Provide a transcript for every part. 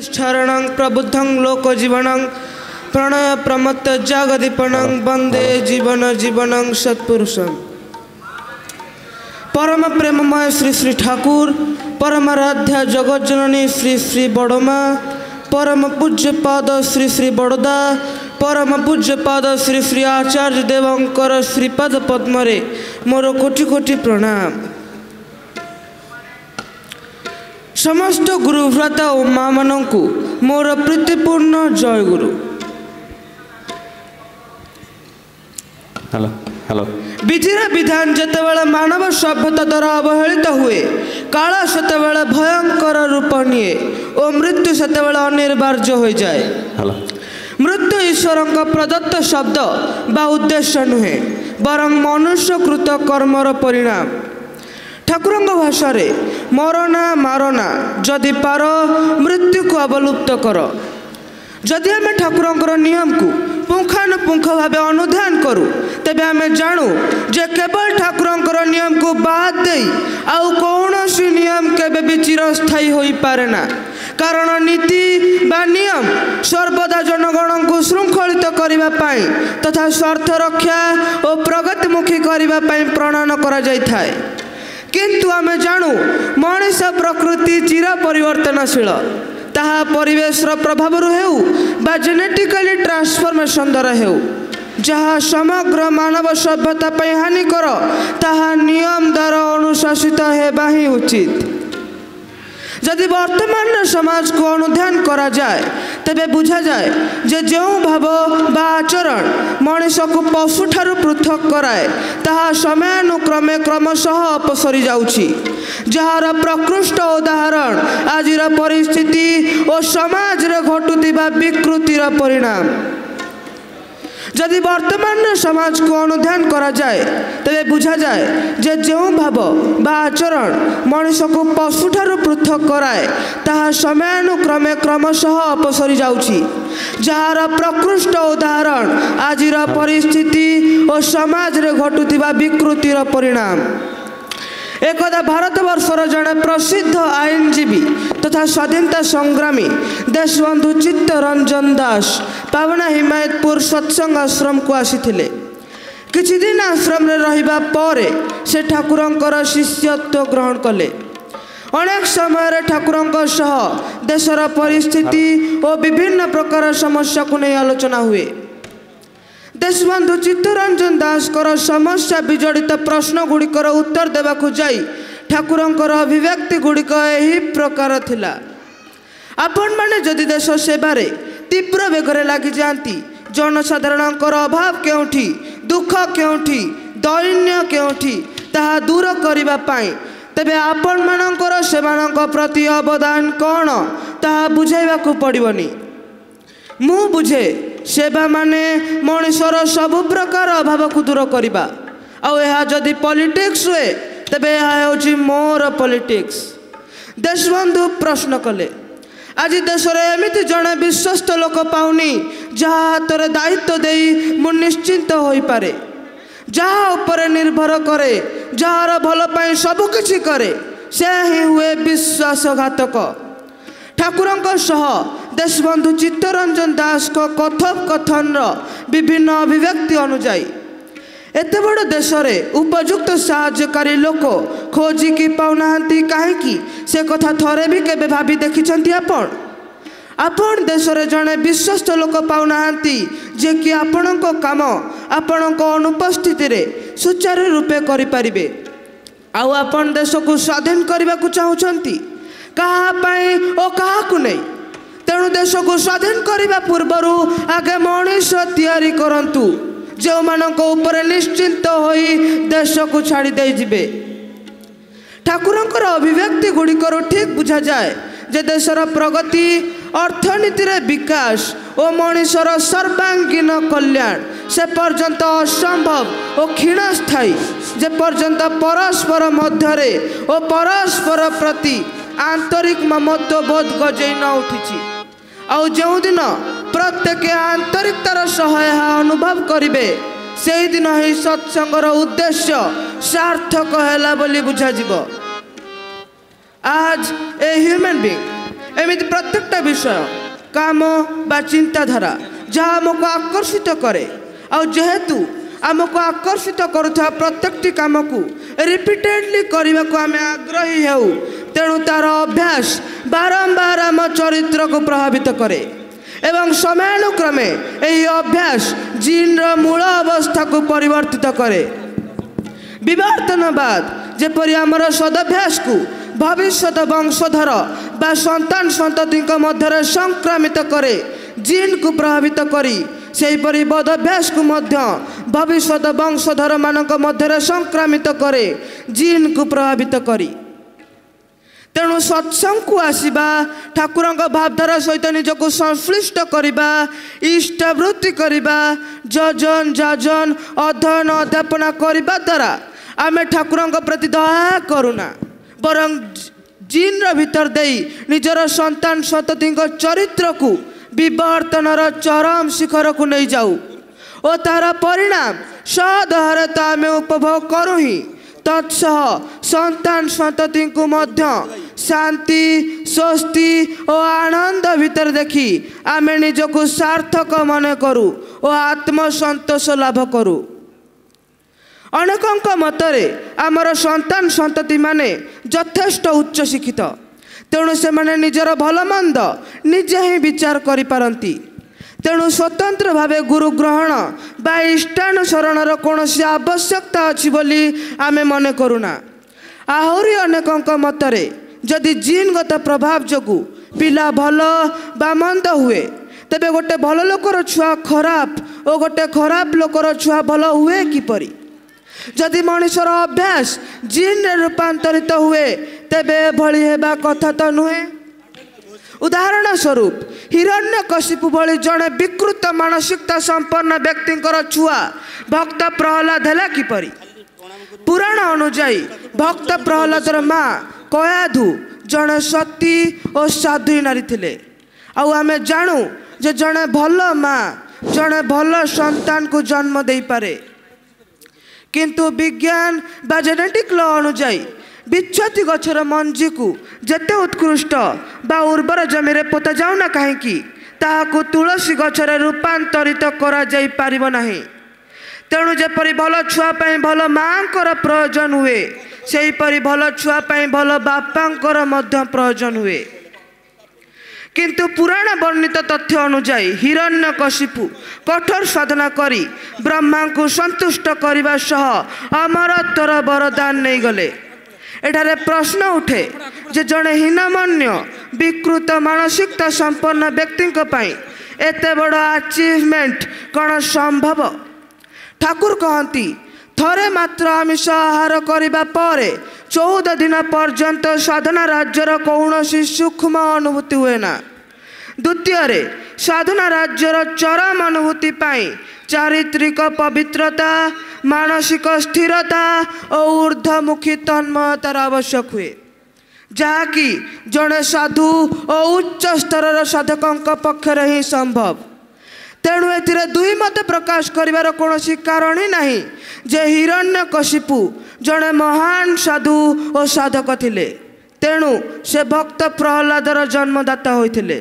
शरणं प्रबुद्धं लोकजीवनं प्रणय प्रमत्त जागदीपनं वंदे जीवन जीवनं सत्पुरुषं। परम प्रेममय श्री श्री ठाकुर परमाराध्या जगज्जननी श्री श्री बड़मा परम पूज्य पाद श्री श्री बड़दा परम पूज्य पाद श्री श्री आचार्य देवंकर श्रीपाद पद्मरे मोर कोटि कोटि प्रणाम। समस्त गुरुभ्राता और माँ मानू मोर प्रीतिपूर्ण जय गुरु। हेलो हेलो विधिर विधान जितेबाला मानव सभ्यता द्वारा अवहेलित हुए काल सेतेबाला भयंकर रूप निए और मृत्यु सेतेबाला अनिर्वार्य हो जाए। हेलो मृत्यु ईश्वर प्रदत्त शब्द बा उद्देश्य नुहे बरं मनुष्यकृत कर्मर परिणाम। ठाकुर भाषा मरना मारना जदि पार मृत्यु को अवलुप्त कर। जदि आम ठाकुर नियम को पुंखानुपुंख भाव अनुध्यान करूँ तेबे आम जानू जे केवल ठाकुर नियम को बाद दे आउ कौन सी नियम केबे भी चिरस्थायी हो पारे ना। कारण नीति बा नियम सर्वदा जनगण को श्रृंखलित करने तथा स्वार्थ रक्षा और प्रगतिमुखी करने प्रणयन करा जाए। किंतु आम जानू मनीष प्रकृति चिर परिवर्तनशील ताहा परिवेश प्रभाव हेउ बा जेनेटिकली ट्रांसफॉर्मेशन द्वारा हेउ जहाँ समग्र मानव सभ्यता हानिकर ताहा नियम द्वारा अनुशासित हेबा ही उचित। जदि वर्तमान समाज को अनुध्यान करा जाए तेबे बुझा जाए जे जो भाव बा आचरण मनीष को पशु ठारू पृथक कराए ताहा समयानुक्रमे क्रमशः अपसरी जाउछि। जार प्रकृष्ट उदाहरण आजिर परिस्थिति और समाज रे घटुतिबा विकृतिर परिणाम। जदि वर्तमान समाज को अनुध्यान करा जाए तेबे बुझा जाए जे जो भाव बा आचरण मनीष को पशु ठारू पृथक कराए ताहा समयानुक्रमे क्रमशः अपसरी जाउछि। जार प्रकृष्ट उदाहरण आजिर परिस्थिति और समाज रे घटुतिबा विकृतिर परिणाम। एकदा भारतवर्षर जड़े प्रसिद्ध आईनजीवी तथा स्वाधीनता संग्रामी देशबंधु चित्तरंजन दास पावना हिमायतपुर सत्संग आश्रम को आसीथिले। किछि दिन आश्रम रे रहिबा परे से ठाकुरंकर शिष्यत्व ग्रहण कले। अनेक समय ठाकुरंक सह देशर परिस्थिति और विभिन्न प्रकार समस्या को नहीं आलोचना हुए। देशबंधु चित्तरंजन दास समस्या विजड़ित प्रश्न गुड़िकर उत्तर देवाकू जाई ठाकुरंकर अभिव्यक्ति गुड़िक यही प्रकार थिला। आपण माने जदि देश सेवारे तीव्र बेगरे लगी जाती जनसाधारणकर अभाव केउठी दुख केउठी दैन्य केउठी ताहा दूर करिबा पाई तेबे आपण मानकर सेमानक प्रति अवदान कौन ताहा बुझाइबाकू पड़िबनी। मु बुझे सेवा माने मनुष्यर सबु प्रकार अभाव को दूर करवा आउ जदि पॉलिटिक्स हुए तेबे यह मोर पॉलिटिक्स। देशबंधु प्रश्न कले आज देश में एमती जड़े विश्वस्त लोक पाऊनी जहाँ हाथ में दायित्व दे मु निश्चिंत हो पारे जहाँ उपर निर्भर करे जार भल पाई सबकिछि करे से ही हुए विश्वासघातक। ठाकुरंक सह देशबंधु चित्तरंजन दास को कथोपकथन विभिन्न अभिव्यक्ति अनुजाई एते बड़ देश में उपयुक्त साहाय्यकारी लोक खोजिकी पाऊना कहीं से कथा थरे भी केबे भाभी देखिछंती आपण देश में जड़े विश्वस्त लोक पाऊना जे कि आपणको काम आपणको अनुपस्थिति रे सुचारू रूपे करि परिबे आउ आपण देश को स्वाधीन करने को चाहूँगी कहापाई और क्या नहीं। तेणु देश को स्वाधीन करने पूर्वर आगे मनीष तैयारी करंतु जो मानक ऊपर निश्चिंत होई देश को छाड़ी दे जिबे। ठाकुरंकर अभिव्यक्ति गुड़िकर ठीक बुझा जाए जे देशर प्रगति अर्थनीति रे विकास और मनीषर सर्वांगीन कल्याण से पर्यंत असंभव और क्षीणस्थायी जे पर्यंत परस्पर मध्यरे और परस्पर प्रति आंतरिक ममत्व बोध गजई न उठी आउ जो दिन प्रत्येक आंतरिकतार सहाय अनुभव करेंगे से दिन ही सत्संगर उद्देश्य सार्थक है बोली बुझा। आज ए ह्यूमन बीइंग एमिति प्रत्येकटा विषय काम बा चिंताधारा जहाँ आमको आकर्षित करे और जेहेतु आमको आकर्षित करुवा प्रत्येकटी काम को रिपीटेडली करने को आम आग्रही हेउ तेणु तार अभ्यास बारंबार आम चरित्र को प्रभावित करे एवं समयानुक्रमे यही अभ्यास जीन मूल अवस्था को परिवर्तित करे। विवर्तनवाद जेपरी आमर सदभ्यास को भविष्यत वंशधर बा संतान संतति मध्य संक्रामित करे जीन को प्रभावित करी सेहीपरि बदभ्यास को मध्य भविष्यत वंशधर मानक मध्य संक्रामित करे जीन को प्रभावित करी। तेणु सत्संग को आसवा ठाकुर भावधारा सहित निजक संश्लिष्ट करवा इष्टावृत्ति करवा जजन जाजन अध्ययन अध्यापना करने द्वारा आम ठाकुर प्रति दया करूना बरं जीन भीतर दे निजर संतान संतति चरित्र को विवर्तनर चरम शिखर को नहीं जाऊ और तार परिणाम सदहारे तो आम उपभोग करूँ ही तत्सह संतान संतति को मध्य शांति स्वस्ति और आनंद भीतर देखी आम निजक सार्थक मन करूँ और आत्मसंतोष लाभ करूँ। अनेकों मतरे आमर संतान संतति माने यथेष्ट उच्च शिक्षित तेणु से माने निजर भल मंद निजे ही विचार करि पारंती तेणु स्वतंत्र भावे गुरु ग्रहण बा इष्टानुसरणर कौनसी आवश्यकता अच्छी बोली आमे मने करुना। आहरी अनेकों मतरे जदि जीनगत प्रभाव जोगु पिला भल बा मंद हुए तेबे गोटे भल लोकर छुआ खराब और गोटे खराब लोकर छुआ भल हुए किपरि जदि मनुष्यर अभ्यास जीन रूपांतरित हुए तेबे भली हेबा कथा तो नुहे। उदाहरण स्वरूप हिरण्यकशिपु भली जड़े विकृत मानसिकता संपन्न व्यक्ति छुआ भक्त प्रहलाद है किपरि पुराण अनुजाई भक्त प्रहलादर माँ कयाधु जड़े सती और साध्वी नारी थिले आउ आमे जानू जे जड़े भल माँ जड़े भल संतान को जन्म दे पारे किंतु विज्ञान बा जेनेटिक लॉ अनुजाई बिच्छती गछर मंजी को जेते उत्कृष्ट बा उर्वर जमी पोता जाऊना कहीं ताहाकु तुलसी गछरे रूपांतरित करा जाई पारिबो नाही। तेणु जेपरि भल छुआ पाई भल माँकर प्रयोजन हुए सेहीपरि भल छुआ पाई भल बापांकर मध्य प्रयोजन हुए किंतु पुराण वर्णित तथ्य अनुजाई हिरण्यकशिपु कठोर साधना करी ब्रह्मा को संतुष्ट करने सह अमरत्वर वरदान नहीं गले। एठारे प्रश्न उठे जे जड़े हीनमन्य विकृत मानसिकता संपन्न व्यक्ति एते बड़ अचीवमेंट कौन संभव। ठाकुर कहती थरे मात्र आमिष आहार करने पर 14 दिन पर्यंत साधना राज्यर कौनसी सूक्ष्म अनुभूति हुए ना। द्वितीय साधना राज्यर चरम अनुभूति पाई चारित्रिक पवित्रता मानसिक स्थिरता और ऊर्ध्वमुखी तन्मयतार आवश्यक हुए जहाँकि जड़े साधु और उच्च स्तर साधकों पक्षर ही संभव। तेणु ए दुई मत प्रकाश करिवार कौनसी कारण ही नहीं जे हिरण्यकशिपु जड़े महान साधु और साधक थिले तेणु से भक्त प्रहलादर जन्मदाता होइथिले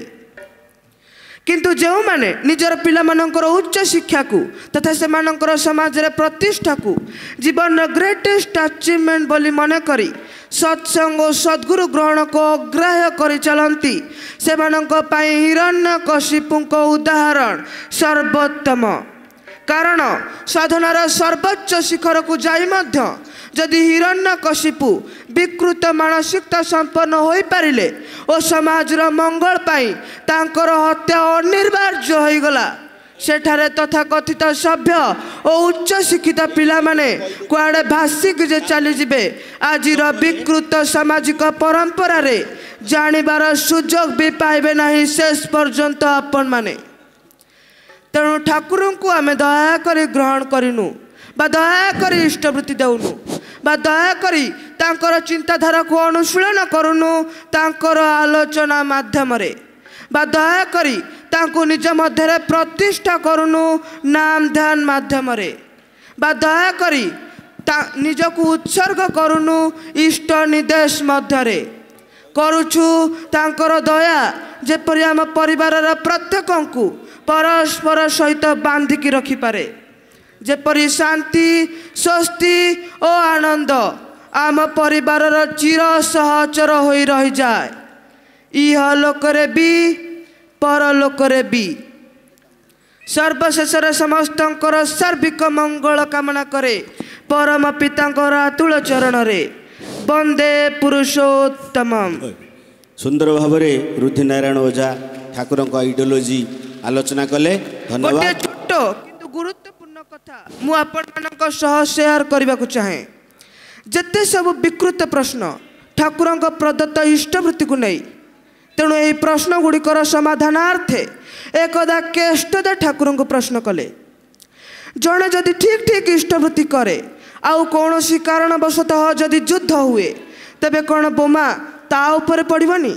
किंतु जो माने निजर पिला मानकर उच्च शिक्षा को तथा से मानकर समाज रे प्रतिष्ठा को जीवन ग्रेटेस्ट अचीवमेंट बोली मन करी सत्संग और सद्गुरु ग्रहण को अग्राह्य करी चलती से हिरण्यकशिपु उदाहरण सर्वोत्तम कारण साधनार सर्वोच्च शिखर को जाई मध्य जदि हिरण्यकशिपु विकृत मानसिकता संपन्न हो पारिले और समाज मंगल पाई तांकर हत्या अनिवार्य हो गला सेठारे तथाकथित सभ्य और उच्च शिक्षित पिला माने कुआड़े भासिक जे चली जिबे आजिर विकृत सामाजिक परंपरा रे जानिबार सुजोग भी पाइबे नहीं शेष पर्यंत आपण माने। तेणु ठाकुर को आम दया करी ग्रहण करूँ बा दया करी इष्टवृत्ति देउनु बा दया करी तांकर चिंताधारा को अनुशीलन करूँ तांकर आलोचना माध्यम बा दया करी तांको निज मध्य प्रतिष्ठा करूँ नाम ध्यान माध्यम बा दया करी निज को उत्सर्ग करूँ इष्ट निर्देश मध्य କରୁଛୁ ତାଙ୍କର ଦୟା ଯେପରି ଆମ ପରିବାରର ପ୍ରତ୍ୟେକଙ୍କୁ ପରସ୍ପର ସହିତ ବାନ୍ଧିକି ରଖିପାରେ, ଯେପରି ଶାନ୍ତି ସ୍ୱସ୍ତି ଓ ଆନନ୍ଦ ଆମ ପରିବାରର ଚିର ସହଚର ହୋଇ ରହିଯାଏ, ଇହ ଲୋକରେ ବି ପରଲୋକରେ ବି। ସର୍ବଶେଷରେ ସମସ୍ତଙ୍କର ସାର୍ବିକ ମଙ୍ଗଳ କାମନା କରେ ପରମ ପିତାଙ୍କର ଆତୁଳ ଚରଣରେ। ବନ୍ଦେ ପୁରୁଷୋତ୍ତମମ୍। ସୁନ୍ଦର ଭାବରେ ରୁଦ୍ଧି ନାରାୟଣ ଓଝା ଠାକୁରଙ୍କ ଆଇଡିଓଲୋଜି ଆଲୋଚନା କଲେ। ଧନ୍ୟବାଦ। ଗୋଟିଏ ଛୋଟ କିନ୍ତୁ ଗୁରୁତ୍ୱପୂର୍ଣ୍ଣ କଥା ମୁଁ ଆପଣମାନଙ୍କ ସହ ସେୟାର କରିବାକୁ ଚାହେଁ। ଯେତେ ସବୁ ବିକୃତ ପ୍ରଶ୍ନ ଠାକୁରଙ୍କ ପ୍ରଦତ୍ତ ଇଷ୍ଟବୃତ୍ତିକୁ ନେଇ, ତେଣୁ ଏହି ପ୍ରଶ୍ନ ଗୁଡ଼ିକର ସମାଧାନାର୍ଥେ ଏକଦା କେଷ୍ଟଦା ଠାକୁରଙ୍କୁ ପ୍ରଶ୍ନ କଲେ। ଜଣେ ଯଦି ଠିକ୍ ଠିକ୍ ଇଷ୍ଟବୃତ୍ତି କରେ ଆଉ କୌଣସି କାରଣବଶତଃ ଯଦି ଯୁଦ୍ଧ ହୁଏ, ତେବେ କ'ଣ ବୋମା ତା ଉପରେ ପଡ଼ିବନି?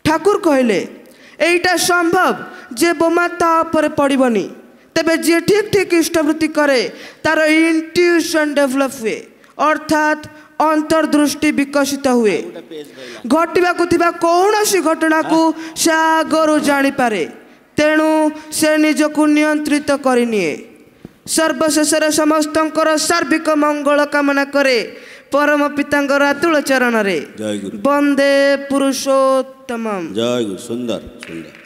ଠାକୁର କହିଲେ এইটা সম্ভব যে বোমা তা উপরে পড়িবনি, তবে যে ঠিক ঠিক ইষ্টবৃত্তি করে তার ইনটিউশন ডেভেলপ हुए, অর্থাৎ অন্তর্দৃষ্টি বিকশিত हुए। ঘটিବାକୁ ଥିବା କୌଣସି ଘଟଣାକୁ ସେ ଆଗରୁ ଜାଣିପାରେ, ତେଣୁ ସେ ନିଜକୁ ନିୟନ୍ତ୍ରିତ କରିନିଏ। ସର୍ବଶେଷରେ ସମସ୍ତଙ୍କର ସାର୍ବିକ ମଙ୍ଗଳ କାମନା କରେ ପରମ ପିତାଙ୍କର ଆତୁଳ ଚରଣରେ। ବନ୍ଦେ ପୁରୁଷୋତ୍ତମମ୍। ଜୟ ଗୁରୁ। ସୁନ୍ଦର ସୁନ୍ଦର।